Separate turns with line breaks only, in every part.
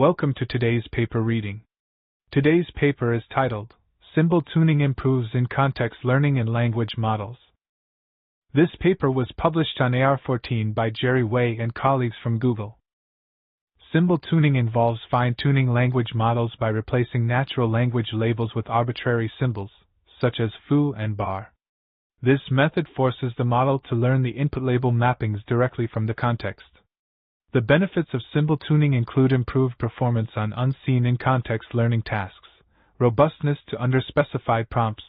Welcome to today's paper reading. Today's paper is titled, Symbol Tuning Improves In-Context Learning in Language Models. This paper was published on AR14 by Jerry Wei and colleagues from Google. Symbol tuning involves fine-tuning language models by replacing natural language labels with arbitrary symbols, such as foo and bar. This method forces the model to learn the input label mappings directly from the context. The benefits of symbol tuning include improved performance on unseen in-context learning tasks, robustness to underspecified prompts,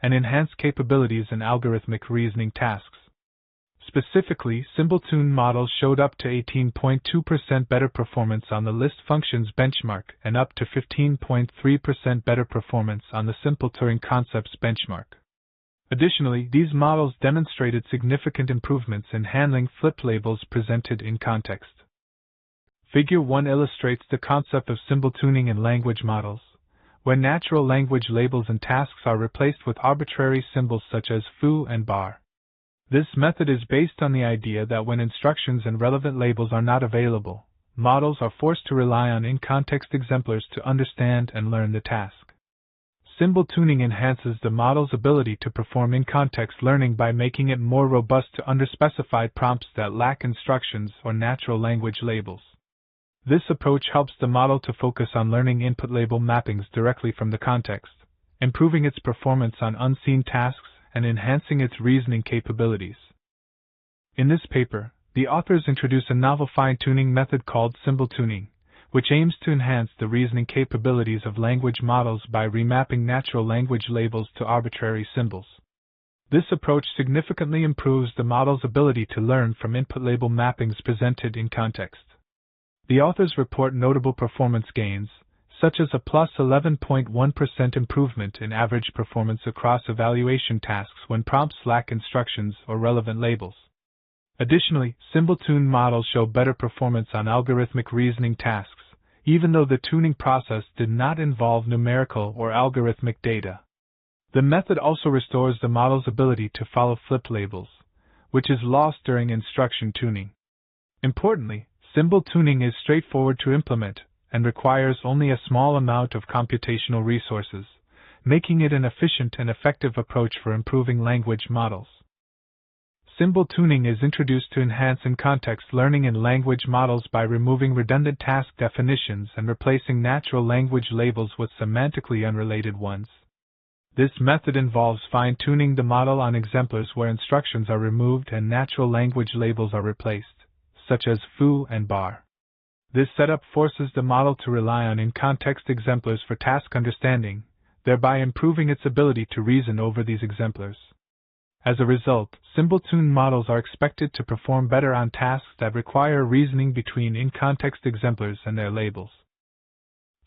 and enhanced capabilities in algorithmic reasoning tasks. Specifically, symbol-tuned models showed up to 18.2% better performance on the list functions benchmark and up to 15.3% better performance on the simple Turing concepts benchmark. Additionally, these models demonstrated significant improvements in handling flipped labels presented in context. Figure 1 illustrates the concept of symbol tuning in language models, where natural language labels and tasks are replaced with arbitrary symbols such as foo and bar. This method is based on the idea that when instructions and relevant labels are not available, models are forced to rely on in-context exemplars to understand and learn the task. Symbol tuning enhances the model's ability to perform in-context learning by making it more robust to underspecified prompts that lack instructions or natural language labels. This approach helps the model to focus on learning input label mappings directly from the context, improving its performance on unseen tasks and enhancing its reasoning capabilities. In this paper, the authors introduce a novel fine-tuning method called symbol tuning, which aims to enhance the reasoning capabilities of language models by remapping natural language labels to arbitrary symbols. This approach significantly improves the model's ability to learn from input label mappings presented in context. The authors report notable performance gains, such as a plus 11.1% improvement in average performance across evaluation tasks when prompts lack instructions or relevant labels. Additionally, symbol-tuned models show better performance on algorithmic reasoning tasks, even though the tuning process did not involve numerical or algorithmic data. The method also restores the model's ability to follow flipped labels, which is lost during instruction tuning. Importantly, symbol tuning is straightforward to implement and requires only a small amount of computational resources, making it an efficient and effective approach for improving language models. Symbol tuning is introduced to enhance in-context learning in language models by removing redundant task definitions and replacing natural language labels with semantically unrelated ones. This method involves fine-tuning the model on exemplars where instructions are removed and natural language labels are replaced, such as foo and bar. This setup forces the model to rely on in-context exemplars for task understanding, thereby improving its ability to reason over these exemplars. As a result, symbol-tuned models are expected to perform better on tasks that require reasoning between in-context exemplars and their labels.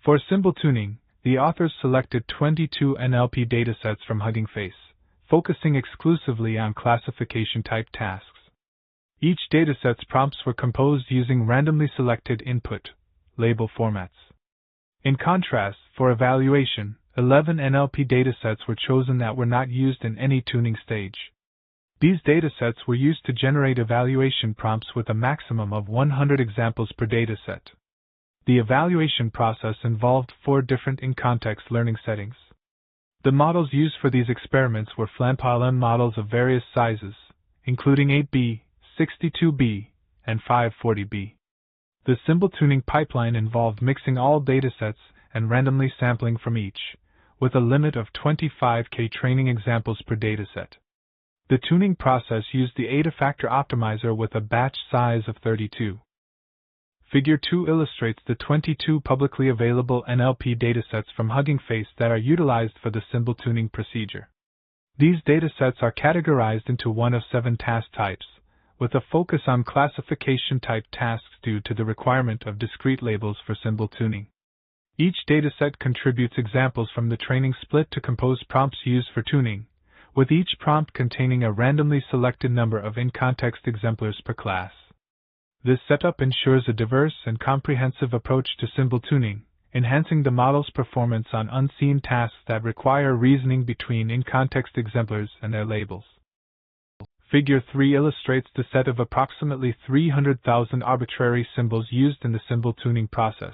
For symbol tuning, the authors selected 22 NLP datasets from Hugging Face, focusing exclusively on classification-type tasks. Each dataset's prompts were composed using randomly selected input label formats. In contrast, for evaluation, 11 NLP datasets were chosen that were not used in any tuning stage. These datasets were used to generate evaluation prompts with a maximum of 100 examples per dataset. The evaluation process involved 4 different in-context learning settings. The models used for these experiments were Flan-PaLM models of various sizes, including 8B, 62B, and 540B. The symbol tuning pipeline involved mixing all datasets and randomly sampling from each, with a limit of 25K training examples per dataset. The tuning process used the Ada factor optimizer with a batch size of 32. Figure 2 illustrates the 22 publicly available NLP datasets from Hugging Face that are utilized for the symbol tuning procedure. These datasets are categorized into one of 7 task types, with a focus on classification-type tasks due to the requirement of discrete labels for symbol tuning. Each dataset contributes examples from the training split to compose prompts used for tuning, with each prompt containing a randomly selected number of in-context exemplars per class. This setup ensures a diverse and comprehensive approach to symbol tuning, enhancing the model's performance on unseen tasks that require reasoning between in-context exemplars and their labels. Figure 3 illustrates the set of approximately 300,000 arbitrary symbols used in the symbol tuning process.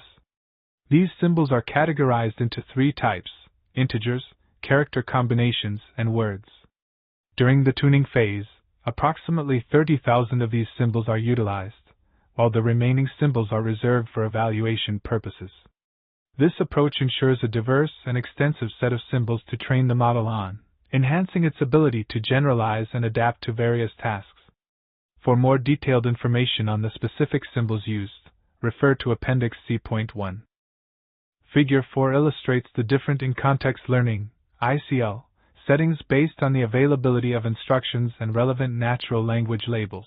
These symbols are categorized into three types: integers, character combinations, and words. During the tuning phase, approximately 30,000 of these symbols are utilized, while the remaining symbols are reserved for evaluation purposes. This approach ensures a diverse and extensive set of symbols to train the model on, enhancing its ability to generalize and adapt to various tasks. For more detailed information on the specific symbols used, refer to Appendix C.1. Figure 4 illustrates the different in-context learning (ICL) settings based on the availability of instructions and relevant natural language labels.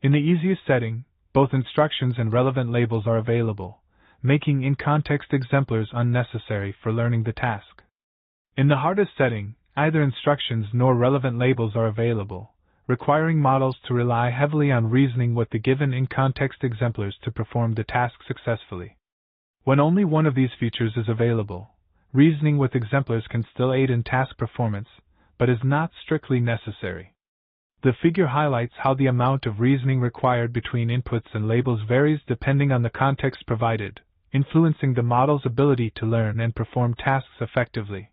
In the easiest setting, both instructions and relevant labels are available, making in-context exemplars unnecessary for learning the task. In the hardest setting, neither instructions nor relevant labels are available, requiring models to rely heavily on reasoning with the given in-context exemplars to perform the task successfully. When only one of these features is available, reasoning with exemplars can still aid in task performance, but is not strictly necessary. The figure highlights how the amount of reasoning required between inputs and labels varies depending on the context provided, influencing the model's ability to learn and perform tasks effectively.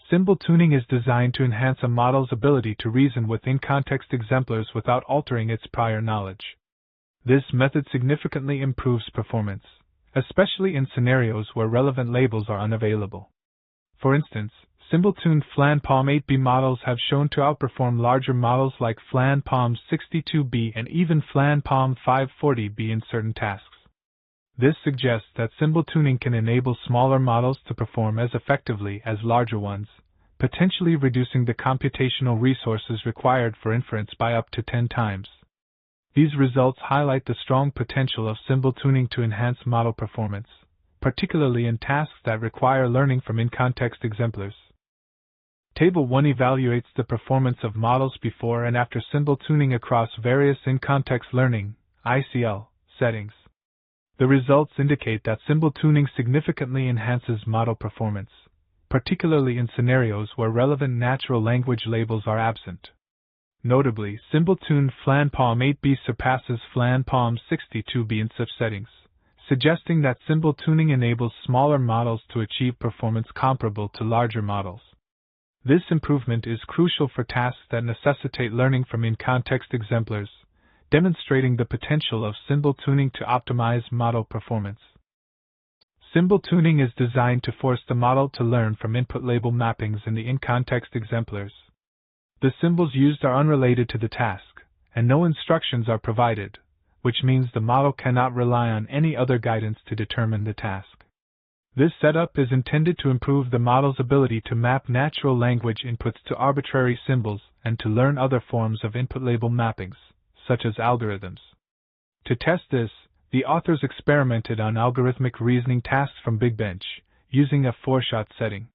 Symbol tuning is designed to enhance a model's ability to reason with in-context exemplars without altering its prior knowledge. This method significantly improves performance, especially in scenarios where relevant labels are unavailable. For instance, symbol-tuned Flan-PaLM 8B models have shown to outperform larger models like Flan-PaLM 62B and even Flan-PaLM 540B in certain tasks. This suggests that symbol tuning can enable smaller models to perform as effectively as larger ones, potentially reducing the computational resources required for inference by up to 10 times. These results highlight the strong potential of symbol tuning to enhance model performance, particularly in tasks that require learning from in-context exemplars. Table 1 evaluates the performance of models before and after symbol tuning across various in-context learning (ICL) settings. The results indicate that symbol tuning significantly enhances model performance, particularly in scenarios where relevant natural language labels are absent. Notably, symbol-tuned Flan-PaLM 8B surpasses Flan-PaLM 62B in such settings, suggesting that symbol tuning enables smaller models to achieve performance comparable to larger models. This improvement is crucial for tasks that necessitate learning from in-context exemplars, demonstrating the potential of symbol tuning to optimize model performance. Symbol tuning is designed to force the model to learn from input label mappings in the in-context exemplars. The symbols used are unrelated to the task, and no instructions are provided, which means the model cannot rely on any other guidance to determine the task. This setup is intended to improve the model's ability to map natural language inputs to arbitrary symbols and to learn other forms of input label mappings, such as algorithms. To test this, the authors experimented on algorithmic reasoning tasks from Big Bench, using a 4-shot setting.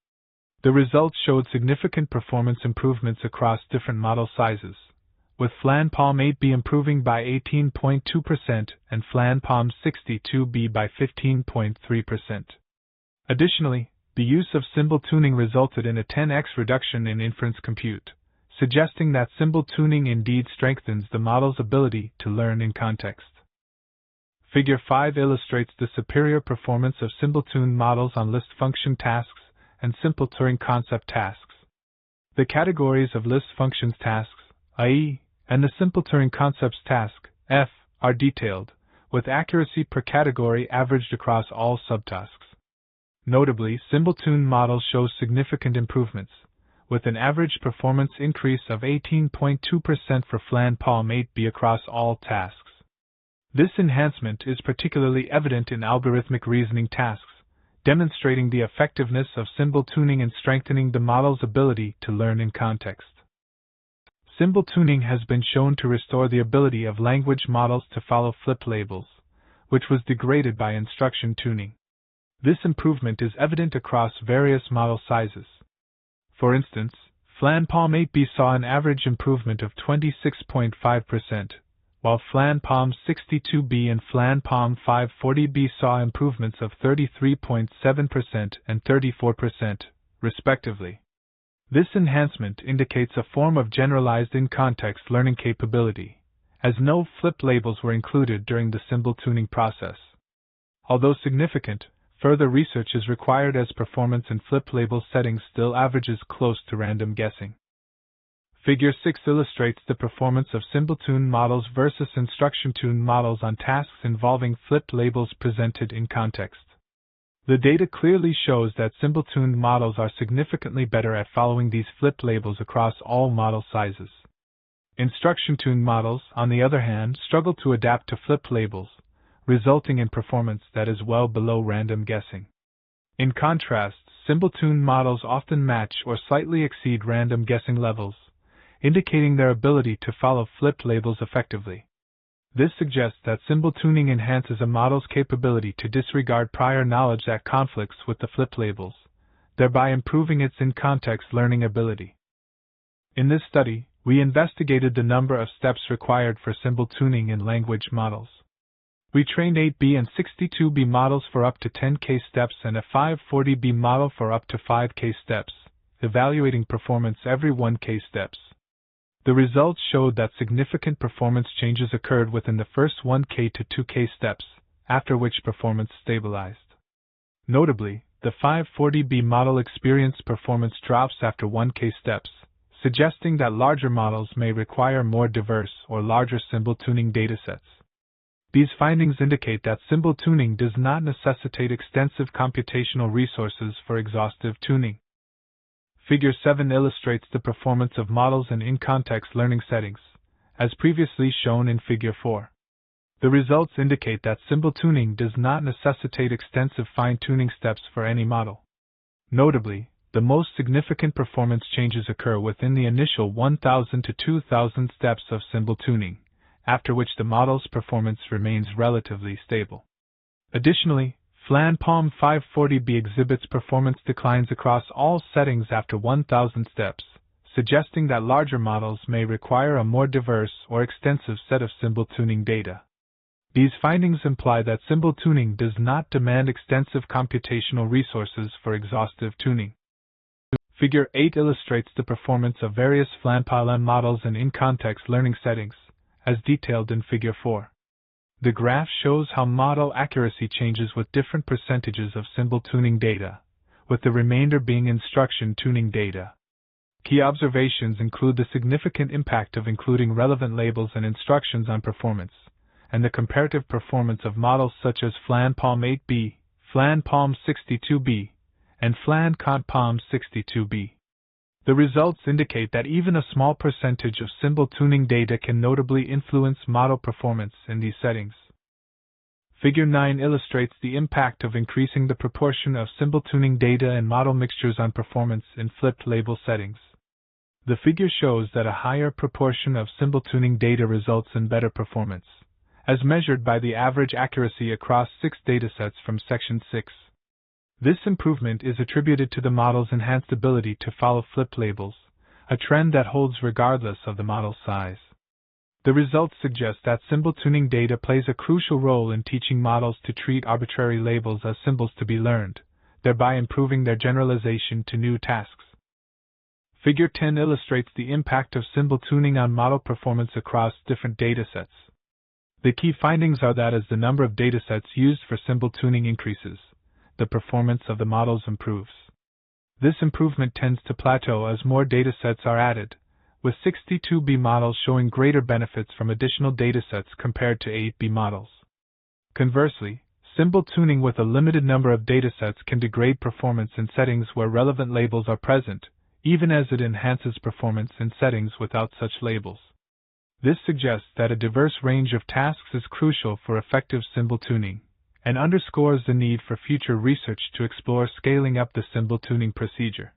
The results showed significant performance improvements across different model sizes, with Flan-PaLM 8B improving by 18.2% and Flan-PaLM 62B by 15.3%. Additionally, the use of symbol tuning resulted in a 10x reduction in inference compute, suggesting that symbol tuning indeed strengthens the model's ability to learn in context. Figure 5 illustrates the superior performance of symbol-tuned models on list function tasks and simple Turing concept tasks. The categories of list functions tasks, i.e., and the simple Turing concepts task, F, are detailed, with accuracy per category averaged across all subtasks. Notably, symbol-tuned models show significant improvements, with an average performance increase of 18.2% for Flan-PaLM 8B across all tasks. This enhancement is particularly evident in algorithmic reasoning tasks, demonstrating the effectiveness of symbol tuning in strengthening the model's ability to learn in context. Symbol tuning has been shown to restore the ability of language models to follow flipped labels, which was degraded by instruction tuning. This improvement is evident across various model sizes. For instance, Flan-PaLM 8B saw an average improvement of 26.5%, while Flan-PaLM 62B and Flan-PaLM 540B saw improvements of 33.7% and 34%, respectively. This enhancement indicates a form of generalized in-context learning capability, as no flipped labels were included during the symbol tuning process. Although significant, further research is required as performance in flipped label settings still averages close to random guessing. Figure 6 illustrates the performance of symbol-tuned models versus instruction-tuned models on tasks involving flipped labels presented in context. The data clearly shows that symbol-tuned models are significantly better at following these flipped labels across all model sizes. Instruction-tuned models, on the other hand, struggle to adapt to flipped labels, resulting in performance that is well below random guessing. In contrast, symbol-tuned models often match or slightly exceed random guessing levels, indicating their ability to follow flipped labels effectively. This suggests that symbol tuning enhances a model's capability to disregard prior knowledge that conflicts with the flipped labels, thereby improving its in-context learning ability. In this study, we investigated the number of steps required for symbol tuning in language models. We trained 8B and 62B models for up to 10K steps and a 540B model for up to 5K steps, evaluating performance every 1K steps. The results showed that significant performance changes occurred within the first 1K to 2K steps, after which performance stabilized. Notably, the 540B model experienced performance drops after 1K steps, suggesting that larger models may require more diverse or larger symbol tuning datasets. These findings indicate that symbol tuning does not necessitate extensive computational resources for exhaustive tuning. Figure 7 illustrates the performance of models in in-context learning settings, as previously shown in Figure 4. The results indicate that symbol tuning does not necessitate extensive fine-tuning steps for any model. Notably, the most significant performance changes occur within the initial 1,000 to 2,000 steps of symbol tuning, after which the model's performance remains relatively stable. Additionally, Flan-PaLM 540B exhibits performance declines across all settings after 1,000 steps, suggesting that larger models may require a more diverse or extensive set of symbol tuning data. These findings imply that symbol tuning does not demand extensive computational resources for exhaustive tuning. Figure 8 illustrates the performance of various Flan-PaLM models in in-context learning settings, as detailed in Figure 4. The graph shows how model accuracy changes with different percentages of symbol tuning data, with the remainder being instruction tuning data. Key observations include the significant impact of including relevant labels and instructions on performance, and the comparative performance of models such as Flan-PaLM 8B, Flan-PaLM 62B, and Flan-PaLM 62B. The results indicate that even a small percentage of symbol tuning data can notably influence model performance in these settings. Figure 9 illustrates the impact of increasing the proportion of symbol tuning data and model mixtures on performance in flipped label settings. The figure shows that a higher proportion of symbol tuning data results in better performance, as measured by the average accuracy across 6 datasets from Section 6. This improvement is attributed to the model's enhanced ability to follow flipped labels, a trend that holds regardless of the model's size. The results suggest that symbol tuning data plays a crucial role in teaching models to treat arbitrary labels as symbols to be learned, thereby improving their generalization to new tasks. Figure 10 illustrates the impact of symbol tuning on model performance across different datasets. The key findings are that as the number of datasets used for symbol tuning increases, the performance of the models improves. This improvement tends to plateau as more datasets are added, with 62B models showing greater benefits from additional datasets compared to 8B models. Conversely, symbol tuning with a limited number of datasets can degrade performance in settings where relevant labels are present, even as it enhances performance in settings without such labels. This suggests that a diverse range of tasks is crucial for effective symbol tuning, and underscores the need for future research to explore scaling up the symbol tuning procedure.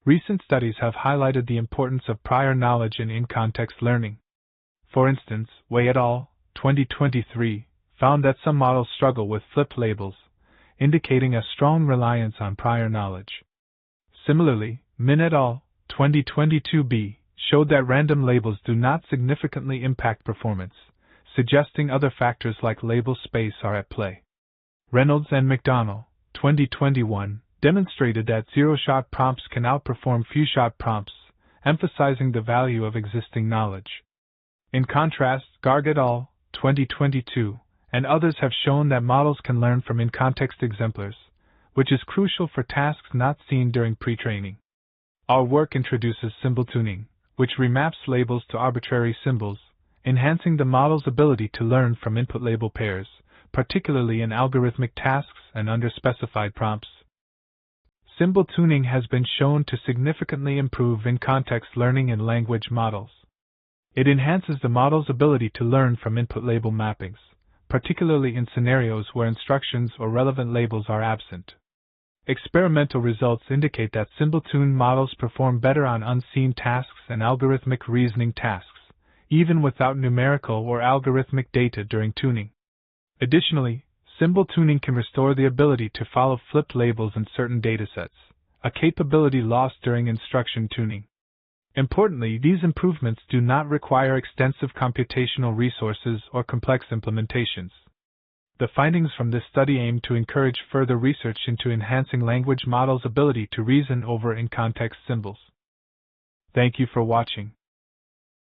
Recent studies have highlighted the importance of prior knowledge in context learning. For instance, Wei et al. 2023 found that some models struggle with flipped labels, indicating a strong reliance on prior knowledge. Similarly, Min et al. 2022b showed that random labels do not significantly impact performance, suggesting other factors like label space are at play. Reynolds and McDonnell, 2021, demonstrated that zero-shot prompts can outperform few-shot prompts, emphasizing the value of existing knowledge. In contrast, Garg et al. 2022 and others have shown that models can learn from in-context exemplars, which is crucial for tasks not seen during pre-training. Our work introduces symbol tuning, which remaps labels to arbitrary symbols, enhancing the model's ability to learn from input label pairs, particularly in algorithmic tasks and under specified prompts. Symbol tuning has been shown to significantly improve in-context learning in language models. It enhances the model's ability to learn from input label mappings, particularly in scenarios where instructions or relevant labels are absent. Experimental results indicate that symbol-tuned models perform better on unseen tasks and algorithmic reasoning tasks, even without numerical or algorithmic data during tuning. Additionally, symbol tuning can restore the ability to follow flipped labels in certain datasets, a capability lost during instruction tuning. Importantly, these improvements do not require extensive computational resources or complex implementations. The findings from this study aim to encourage further research into enhancing language models' ability to reason over in-context symbols. Thank you for watching.